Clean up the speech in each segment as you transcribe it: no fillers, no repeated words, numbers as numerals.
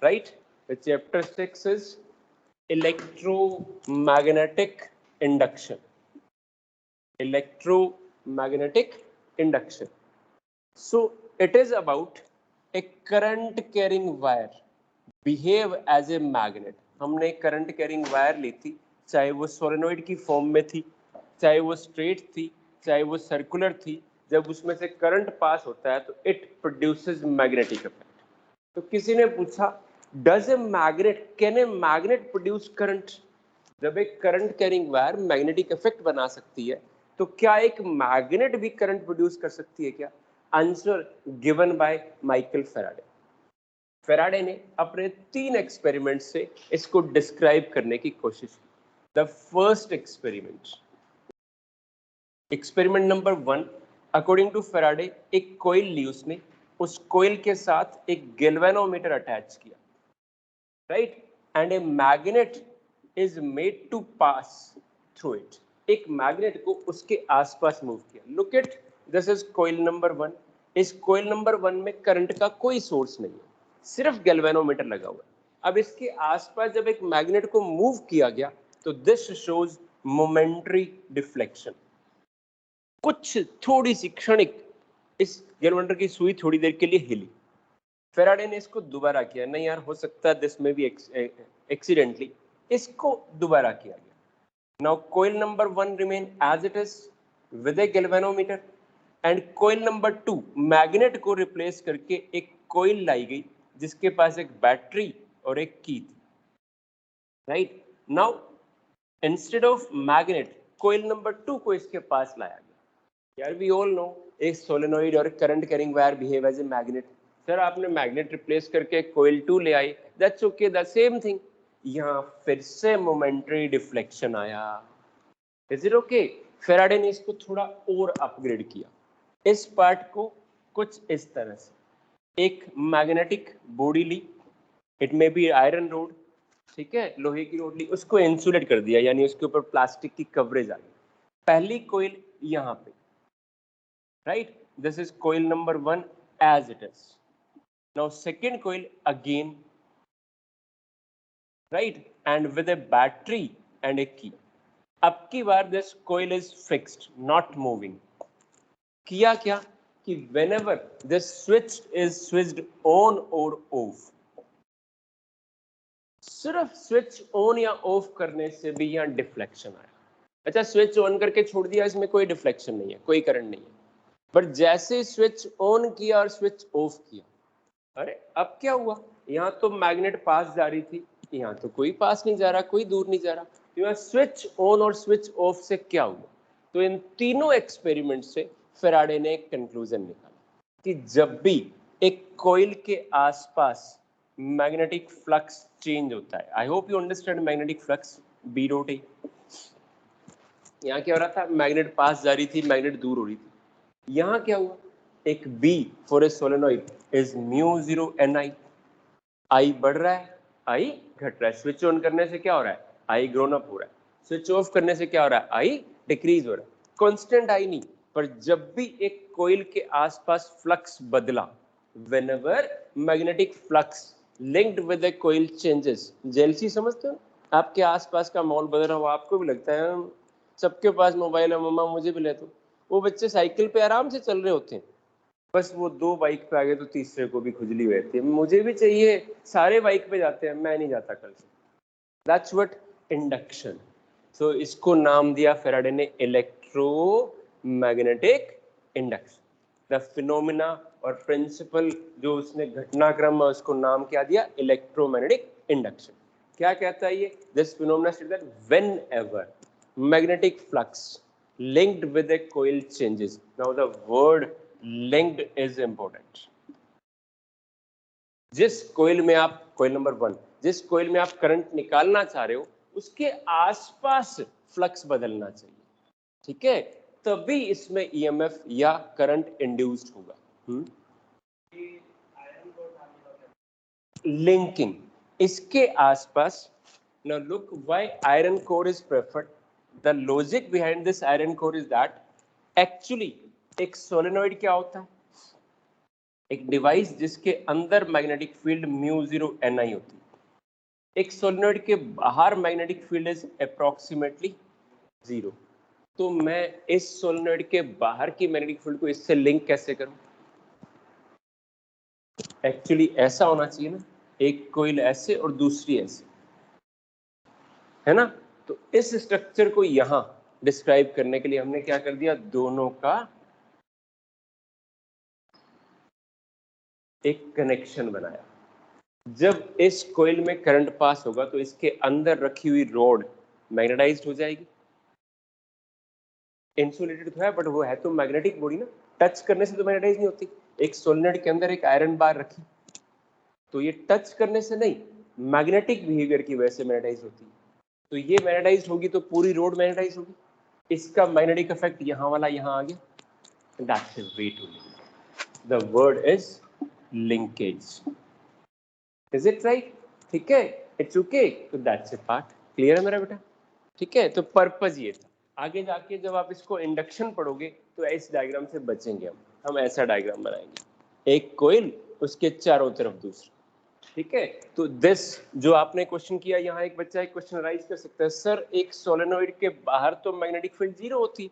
right? The chapter 6 is electromagnetic induction. Electromagnetic induction. So it is about a current carrying wire behave as a magnet. हमने current carrying wire ली थी, चाहे वो solenoid की form में थी, चाहे वो स्ट्रेट थी, चाहे वो सर्कुलर थी. जब उसमें से करंट पास होता है तो इट प्रोड्यूसेस मैग्नेटिक इफेक्ट. तो किसी ने पूछा, does a magnet can a magnet produce current? जब एक current carrying wire magnetic effect बना सकती है तो क्या एक मैग्नेट भी करंट प्रोड्यूस कर सकती है क्या? Answer given by Michael Faraday. Faraday ने अपने 3 एक्सपेरिमेंट से इसको डिस्क्राइब करने की कोशिश की. The first experiment number 1, according to Faraday एक कोइल ली उसने, उस कोइल के साथ एक गैल्वेनोमीटर अटैच किया, right, and a magnet is made to pass through it. एक मैग्नेट को उसके आसपास मूव किया. Look it, this is coil number 1. इस कोइल नंबर 1 में करंट का कोई सोर्स नहीं है, सिर्फ गैल्वेनोमीटर लगा हुआ है. अब इसके आसपास जब एक मैग्नेट को मूव किया गया तो दिस शोज मोमेंटरी डिफ्लेक्शन. कुछ थोड़ी सी क्षणिक इस गैल्वेनोमीटर की सुई थोड़ी देर के लिए हिली. फेराडे ने इसको दोबारा किया, नहीं यार हो सकता है दिस में भी एक्सीडेंटली, इसको दोबारा किया गया. Now coil number 1 remain as it is with a galvanometer, and coil number 2 magnet को रिप्लेस करके एक कोइल लाई गई जिसके पास एक बैटरी और एक की थी, right. Now instead of magnet coil number 2 को इसके पास लाया गया. यार वी ऑल नो एक सोलेनोइड और current carrying wire behave as a magnet. Sir आपने मैग्नेट रिप्लेस करके कोइल 2 ले आई, that's okay, the same thing. यहां फिर से मोमेंटरी डिफ्लेक्शन आया. Is it okay? फेराडे ने इसको थोड़ा और अपग्रेड किया. इस पार्ट को कुछ इस तरह से एक मैग्नेटिक बॉडी ली, इट में बी आयरन रोड, ठीक है, लोहे की रोड ली, उसको इंसुलेट कर दिया, यानी उसके ऊपर प्लास्टिक की कवरेज आ गई. पहली कोइल यहां पे, right, this is coil number 1 as it is. Now second coil again, right, and with a battery and a key. अब की बार this coil is fixed, not moving. किया क्या कि whenever this switch is switched on or off, सिर्फ switch on या of करने से भी यहाँ डिफ्लेक्शन आया. अच्छा, स्विच ऑन करके छोड़ दिया, इसमें कोई डिफ्लेक्शन नहीं है, कोई करंट नहीं है. बट जैसे स्विच ऑन किया और स्विच ऑफ किया, अरे अब क्या हुआ, यहाँ तो मैग्नेट पास जा रही थी, यहाँ तो कोई पास नहीं जा रहा, कोई दूर नहीं जा रहा. तो यहाँ स्विच ऑन और स्विच ऑफ से क्या हुआ? तो इन तीनों एक्सपेरिमेंट से फेराडे ने एक कंक्लूजन निकाला कि जब भी एक कॉइल के आसपास मैग्नेटिक फ्लक्स चेंज होता है, I hope you understand magnetic flux, B dot A. यहाँ क्या हो रहा था, मैग्नेट पास जा रही थी, मैग्नेट दूर हो रही थी. यहाँ क्या हुआ, एक B for a solenoid is mu 0 N I. I बढ़ रहा है, आई घट रहा है. स्विच ऑन करने से क्या हो रहा है, आई ग्रोन अप हो रहा है. स्विच ऑफ करने से क्या हो रहा है, आई डिक्रीज हो रहा है. कांस्टेंट आई नहीं, पर जब भी एक कोइल के आसपास फ्लक्स बदला, whenever magnetic flux linked with a coil changes. Jealousy समझते हो, आपके आसपास का माहौल बदल रहा हो, आपको भी लगता है सबके पास मोबाइल है, मम्मा मुझे भी ले दो. वो बच्चे साइकिल पे आराम से चल रहे होते हैं, बस वो 2 बाइक पे आ गए तो तीसरे को भी खुजली रहती है, मुझे भी चाहिए, सारे बाइक पे जाते हैं, मैं नहीं जाता कल से. That's what induction. सो इसको नाम दिया फेराडे ने इलेक्ट्रोमैग्नेटिक इंडक्शन. द फिनोमिना और प्रिंसिपल जो उसने घटनाक्रम है उसको नाम क्या दिया, इलेक्ट्रोमैग्नेटिक इंडक्शन. क्या कहता है ये, this phenomena state that whenever magnetic flux linked with a coil changes. Now the word linked is important. जिस कोयल में आप, कोयल नंबर 1, जिस कोयल में आप करंट निकालना चाह रहे हो उसके आसपास फ्लक्स बदलना चाहिए, ठीक है, तभी इसमें ईएमएफ या करंट इंड्यूस्ड होगा. लिंकिंग इसके आसपास. Now look why iron core is preferred. The logic behind this iron core is that actually एक सोलेनोइड क्या होता है, एक डिवाइस जिसके अंदर मैग्नेटिक फील्ड μ0 Ni होती है, एक सोलेनॉइड के बाहर मैग्नेटिक फील्ड इज अप्रोक्सीमेटली 0। तो मैं इस सोलेनॉइड के बाहर की मैग्नेटिक फील्ड को इससे लिंक कैसे करूं? एक्चुअली ऐसा होना चाहिए ना, एक कोइल ऐसे और दूसरी ऐसे, है ना? तो इस स्ट्रक्चर को यहां डिस्क्राइब करने के लिए हमने क्या कर दिया, दोनों का एक कनेक्शन बनाया। जब इस कोइल में करंट पास होगा तो इसके अंदर रखी हुई रॉड मैग्नेटाइज्ड हो जाएगी। इंसुलेटेड तो है बट वो है तो मैग्नेटिक बॉडी ना, टच करने से तो मैग्नेटाइज नहीं होती। एक सोलेनॉइड के अंदर एक आयरन बार रखी तो ये टच करने से नहीं, मैग्नेटिक बिहेवियर की वजह से मैग्नेटाइज होती है। तो ये मैग्नेटाइज होगी तो पूरी रोड मैग्नेटाइज होगी। इसका मैग्नेटिक इफेक्ट यहाँ वाला यहाँ आ गया, that's the way to link. The word is linkage. Is it right? ठीक है, इट्स ओके। तो दैट्स ए पार्ट। क्लियर है मेरा बेटा? ठीक है, तो पर्पज ये था। आगे जाके जब आप इसको इंडक्शन पढ़ोगे तो इस डायग्राम से बचेंगे हम ऐसा डायग्राम बनाएंगे, एक कोइल उसके चारों तरफ दूसरा। ठीक है, तो दिस जो आपने क्वेश्चन किया, यहाँ एक बच्चा एक क्वेश्चन राइज कर सकता है, सर एक सोलेनॉइड के बाहर तो मैग्नेटिक फील्ड 0 होती,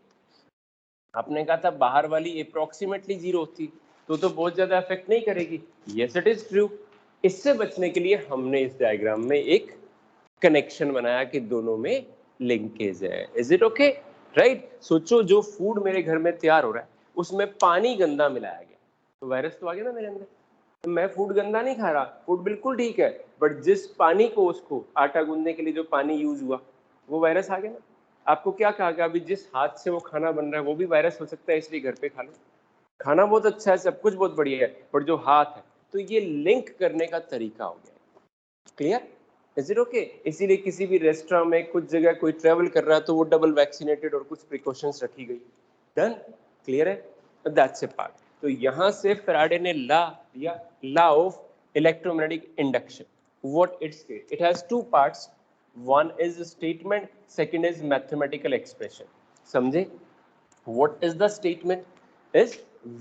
आपने कहा था बाहर वाली अप्रोक्सीमेटली 0 होती, तो बहुत ज्यादा इफेक्ट नहीं करेगी। Yes it is true. इससे बचने के लिए हमने इस डायग्राम में एक कनेक्शन बनाया कि दोनों में लिंकेज है। Is it okay? राइट। सोचो जो फूड मेरे घर में तैयार हो रहा है उसमें पानी गंदा मिलाया गया तो वायरस तो आ गया ना मेरे अंदर। तो मैं फूड गंदा नहीं खा रहा, फूड बिल्कुल ठीक है, बट जिस पानी को, उसको आटा गूंदने के लिए जो पानी यूज हुआ वो वायरस आ गया ना। आपको क्या कहा गया, अभी जिस हाथ से वो खाना बन रहा है वो भी वायरस हो सकता है, इसलिए घर पे खा लो। खाना बहुत अच्छा है, सब कुछ बहुत बढ़िया है, बट जो हाथ है, तो ये लिंक करने का तरीका हो गया। क्लियर? Is it okay? इसीलिए किसी भी रेस्टोरेंट में कुछ जगह कोई ट्रेवल कर रहा है तो वो डबल वैक्सीनेटेड और कुछ प्रिकॉशंस रखी गई। डन? क्लियर है? That's a part. तो यहां से फैराडे ने ला दिया, law of electromagnetic induction. What it state? It has two parts, one is statement, second is mathematical expression. समझे? What is the statement? Is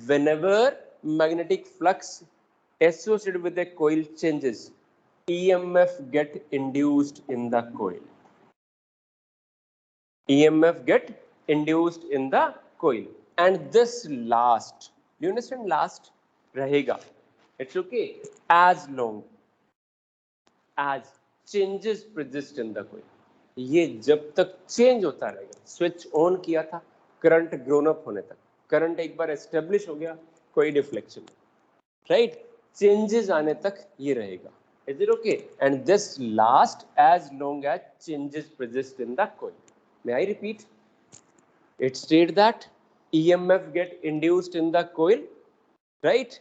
whenever magnetic flux associated with a coil changes, EMF get induced in the coil. EMF get induced in the coil, and this last. Do you understand? Last रहेगा. It's okay as long as changes persist in the coil. ये जब तक change होता रहेगा, switch on किया था current grown up होने तक, करंट एक बार एस्टेब्लिश हो गया, कोई डिफ्लेक्शन, राइट, चेंजेस आने तक ये रहेगा। Is it okay? And this last as long as changes persist in the coil. May I repeat? It states that EMF get induced in the coil, right?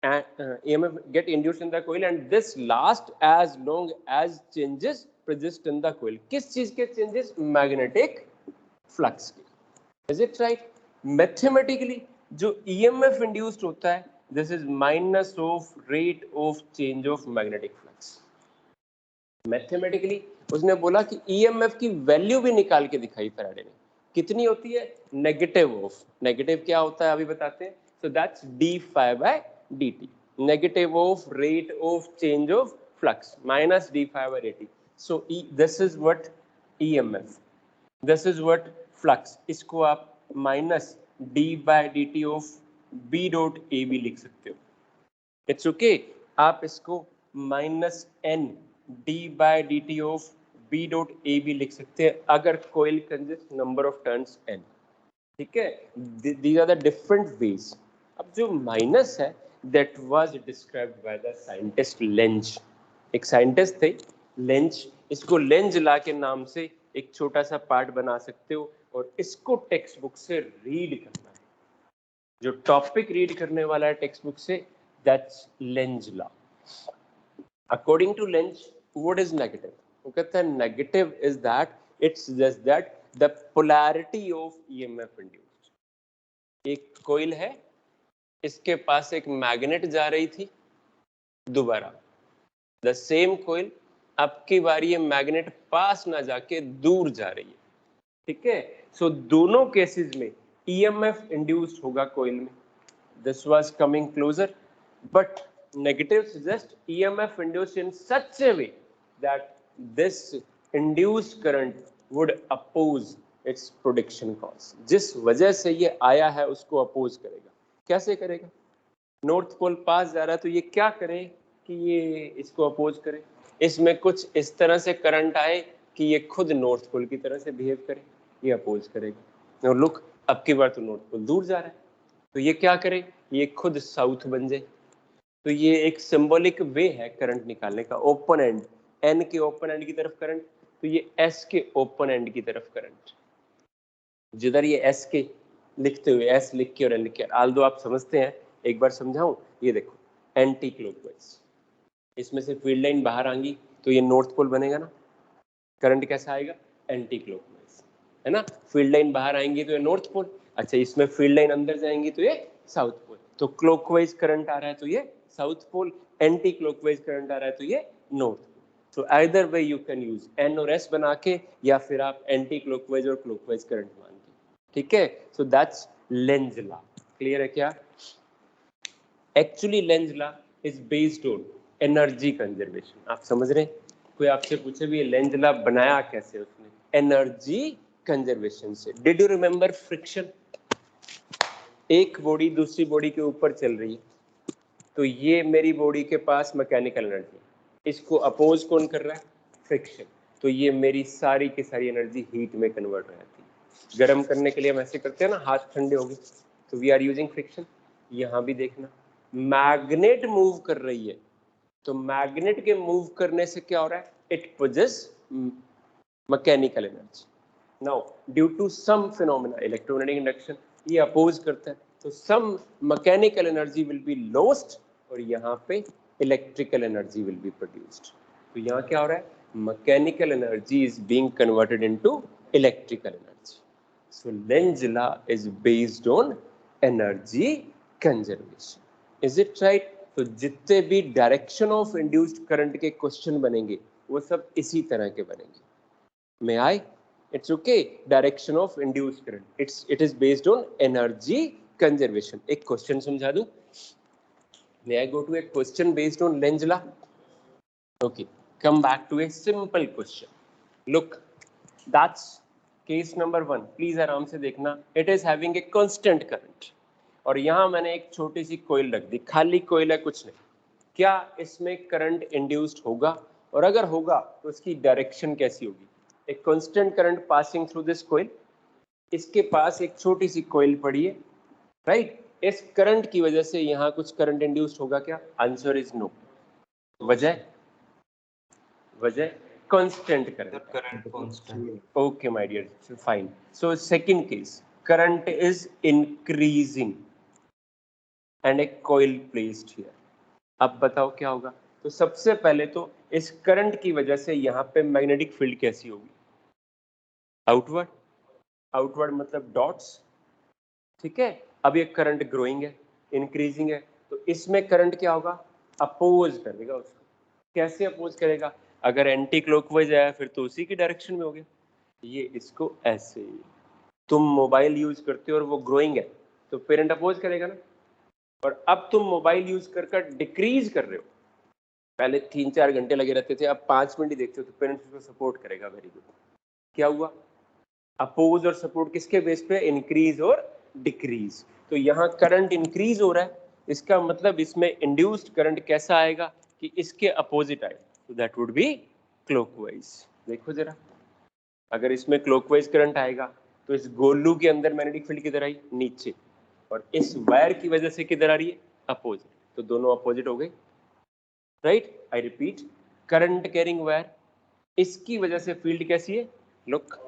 And EMF get induced in the coil, and this last as long as changes persist in the coil. किस चीज के changes? Magnetic flux के। Is it right? Mathematically जो EMF induced होता है, this is minus of rate of change of magnetic flux. Mathematically उसने बोला कि EMF की वैल्यू भी निकाल के दिखाई फैराडे ने, कितनी होती है? नेगेटिव ऑफ, नेगेटिव क्या होता है अभी बताते हैं। So that's d phi by dt, negative of rate of change of flux minus d phi by dt. So this is what EMF, this is what flux, इसको आप minus d by dt of b dot a भी लिख सकते हो। It's okay, आप इसको minus N D by D T of B dot A भी लिख सकते हैं अगर coil consist number of turns N. ठीक है, these are the different ways. अब जो माइनस है that was described by the scientist Lenz. एक साइंटिस्ट थे लेंज, इसको लेंज ला के नाम से एक छोटा सा पार्ट बना सकते हो और इसको टेक्स्ट बुक से रीड करना है। जो टॉपिक रीड करने वाला है टेक्स्ट बुक से, that's Lenz law. According to Lenz, what is negative? वो कहता है negative is that it's just that the polarity of EMF induced. एक कोइल है, इसके पास एक मैग्नेट जा रही थी, दोबारा द सेम कोइल, अब की बारी ये मैग्नेट पास ना जाके दूर जा रही है। ठीक है, सो दोनों केसेस में ईएमएफ इंड्यूस्ड होगा कोइल में, this was coming closer, but negative suggest EMF induced in such a way that this induced current would oppose its prediction cause. जिस वजह से ये आया है उसको अपोज करेगा. कैसे करेगा? नॉर्थ पोल पास जा रहा है तो ये क्या करे कि ये इसको अपोज करे. इसमें कुछ इस तरह से करंट आए कि ये खुद नॉर्थ पोल की तरह से बिहेव करे, ये अपोज करेगा. और लुक, अब की बार तो नॉर्थ पोल दूर जा रहा है तो ये क्या करे, ये खुद साउथ बन जाए. तो ये एक सिंबॉलिक वे है करंट निकालने का. ओपन एंड, एन के ओपन एंड की तरफ करंट, तो ये एस के ओपन एंड की तरफ करंट. जिधर ये एस के लिखते हुए एस लिख के और एन लिख के, आल दो आप समझते हैं, एक बार समझाऊं. ये देखो एंटी क्लॉकवाइज, इसमें से फील्ड लाइन बाहर आएंगी तो ये नॉर्थ पोल बनेगा ना. करंट कैसा आएगा? एंटी क्लॉकवाइज, है ना. फील्ड लाइन बाहर आएंगी तो ये नॉर्थ पोल. अच्छा, इसमें फील्ड लाइन अंदर जाएंगी तो ये साउथ पोल. तो क्लॉकवाइज करंट आ रहा है तो ये south pole, anti clockwise current आ रहा है तो ये नॉर्थ पोल. तो either way you can use N और एस बना के, या फिर आप एंटी क्लॉकवाइज और क्लॉकवाइज करंट मान के. ठीक है, so that's Lenz law. Clear है क्या? Actually Lenz law is based on energy conservation. आप समझ रहे हैं? कोई आपसे पूछे भी लेंज लॉ बनाया कैसे उसने? एनर्जी कंजर्वेशन से. Did you remember friction? एक बॉडी दूसरी बॉडी के ऊपर चल रही है तो ये मेरी बॉडी के पास मैकेनिकल एनर्जी, इसको अपोज कौन कर रहा है? फ्रिक्शन. तो ये मेरी सारी की सारी एनर्जी हीट में कन्वर्ट हो जाती है. गर्म करने के लिए हम ऐसे करते हैं ना, हाथ ठंडे हो गए तो वी आर यूजिंग फ्रिक्शन. यहाँ भी देखना, मैग्नेट मूव कर रही है तो मैग्नेट के मूव करने से क्या हो रहा है? It possess mechanical energy. Now due to some phenomena, electromagnetic induction, ये अपोज करता है तो some mechanical energy will be lost और यहाँ पे electrical energy will be produced. तो यहाँ क्या हो रहा है? Mechanical energy is being converted into electrical energy. So Lenz law is based on energy conservation. Is it right? तो जितने भी डायरेक्शन ऑफ इंड्यूस्ड करंट के क्वेश्चन बनेंगे वो सब इसी तरह के बनेंगे. May I? It's okay. Direction of induced current. It is based on energy conservation. एक क्वेश्चन समझा दूं. May I go to a question based on Lenz law? Okay. Come back to a simple question. Look, that's case number 1. Please आराम से देखना. It is having a constant current. और यहाँ मैंने एक छोटी सी कोयल रख दी, खाली कोयल है, कुछ नहीं. क्या इसमें करंट इंड्यूस्ड होगा? और अगर होगा तो उसकी डायरेक्शन कैसी होगी? A constant current passing through this coil. इसके पास एक छोटी सी कोयल पड़ी है, राइट. इस करंट की वजह से यहाँ कुछ करंट इंड्यूस्ड होगा क्या? Answer is no. वजह constant current. Okay my dear, fine. So second case, current is increasing and a coil placed here. अब बताओ क्या होगा? तो सबसे पहले तो इस करंट की वजह से यहाँ पे मैग्नेटिक फील्ड कैसी होगी? आउटवर्ड. आउटवर्ड मतलब डॉट्स. ठीक है. अब ये करंट ग्रोइंग है, इंक्रीजिंग है, तो इसमें करंट क्या होगा? अपोज करेगा उसको. कैसे अपोज करेगा? अगर एंटी क्लॉकवाइज आया फिर तो उसी की डायरेक्शन में हो गया. ये इसको ऐसे, तुम मोबाइल यूज करते हो और वो ग्रोइंग है तो पेरेंट अपोज करेगा ना. और अब तुम मोबाइल यूज कर डिक्रीज कर रहे हो. पहले 3-4 घंटे लगे रहते थे, अब 5 मिनट ही देखते हो तो पेरेंट्स उसको सपोर्ट करेगा. Very good. क्या हुआ? अपोज और सपोर्ट किसके बेस पे? इंक्रीज और डिक्रीज. तो यहाँ करंट इंक्रीज हो रहा है, इसका मतलब इसमें इंड्यूस्ड करंट कैसा आएगा कि इसके अपोजिट आएगा. तो दैट वुड बी क्लॉकवाइज. देखो जरा, अगर इसमें क्लॉकवाइज करंट आएगा तो इस गोलू के अंदर मैग्नेटिक फील्ड किधर आई? नीचे. और इस वायर की वजह से किधर आ रही है? अपोजिट. तो दोनों अपोजिट हो गए, right. I repeat, current carrying wire, इसकी वजह से फील्ड कैसी है? Look,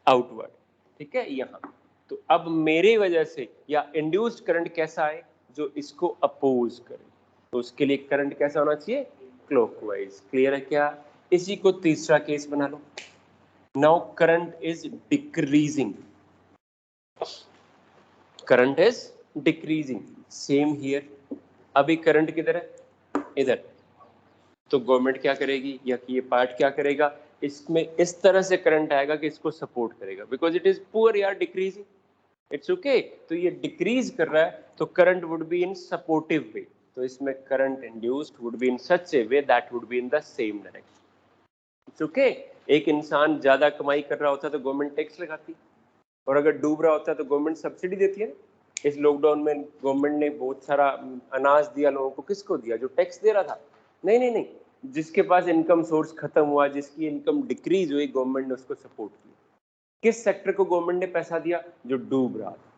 outward. ठीक है. यहाँ तो अब मेरे वजह से या इंड्यूस्ड करंट कैसा आए? जो इसको अपोज करे. तो उसके लिए करंट कैसा होना चाहिए? क्लॉकवाइज. क्लियर है क्या? इसी को तीसरा केस बना लो. Now current is decreasing. Current is decreasing. Same here. अभी करंट किधर है? इधर. तो गवर्नमेंट क्या करेगी या कि ये पार्ट क्या करेगा? इसमें इस तरह से करंट आएगा कि इसको सपोर्ट करेगा, बिकॉज इट इज पुअर यार, डिक्रीजिंग. इट्स ओके तो ये डिक्रीज कर रहा है तो current would be in supportive way, तो इसमें current induced would be in such a way that would be in the same direction. It's okay एक इंसान ज्यादा कमाई कर रहा होता है तो गवर्नमेंट टैक्स लगाती, और अगर डूब रहा होता है तो गवर्नमेंट सब्सिडी देती है ना। इस लॉकडाउन में गवर्नमेंट ने बहुत सारा अनाज दिया लोगों को, किसको दिया? जो टैक्स दे रहा था। नहीं नहीं नहीं, जिसके पास इनकम सोर्स खत्म हुआ, जिसकी इनकम डिक्रीज हुई, गवर्नमेंट ने उसको सपोर्ट किया। किस सेक्टर को गवर्नमेंट ने पैसा दिया? जो डूब रहा था।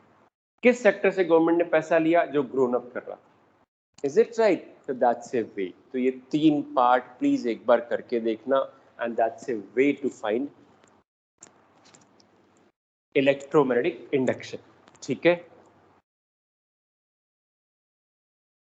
किस सेक्टर से गवर्नमेंट ने पैसा लिया? जो ग्रोन अप कर रहा था। Is it right? तो दैट्स ए वे। तो ये 3 पार्ट प्लीज एक बार करके देखना, and that's a way to find electromagnetic induction. ठीक है।